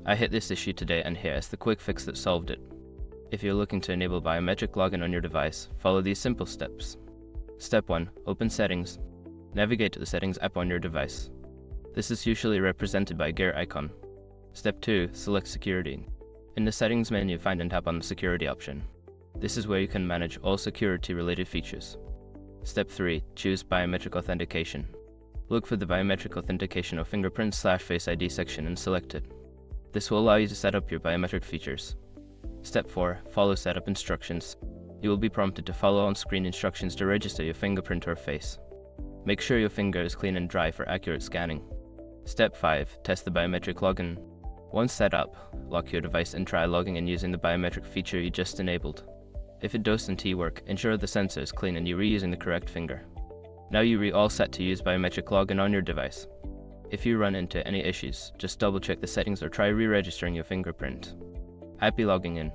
I hit this issue today and here is the quick fix that solved it. If you're looking to enable biometric login on your device, follow these simple steps. Step 1. Open Settings. Navigate to the Settings app on your device. This is usually represented by a gear icon. Step 2. Select Security. In the Settings menu, find and tap on the Security option. This is where you can manage all security-related features. Step 3. Choose Biometric Authentication. Look for the Biometric Authentication or Fingerprint/Face ID section and select it. This will allow you to set up your biometric features. Step 4. Follow setup instructions. You will be prompted to follow on-screen instructions to register your fingerprint or face. Make sure your finger is clean and dry for accurate scanning. Step 5. Test the biometric login. Once set up, lock your device and try logging in using the biometric feature you just enabled. If it doesn't work, ensure the sensor is clean and you're reusing the correct finger. Now you're all set to use biometric login on your device. If you run into any issues, just double check the settings or try re-registering your fingerprint. Happy logging in.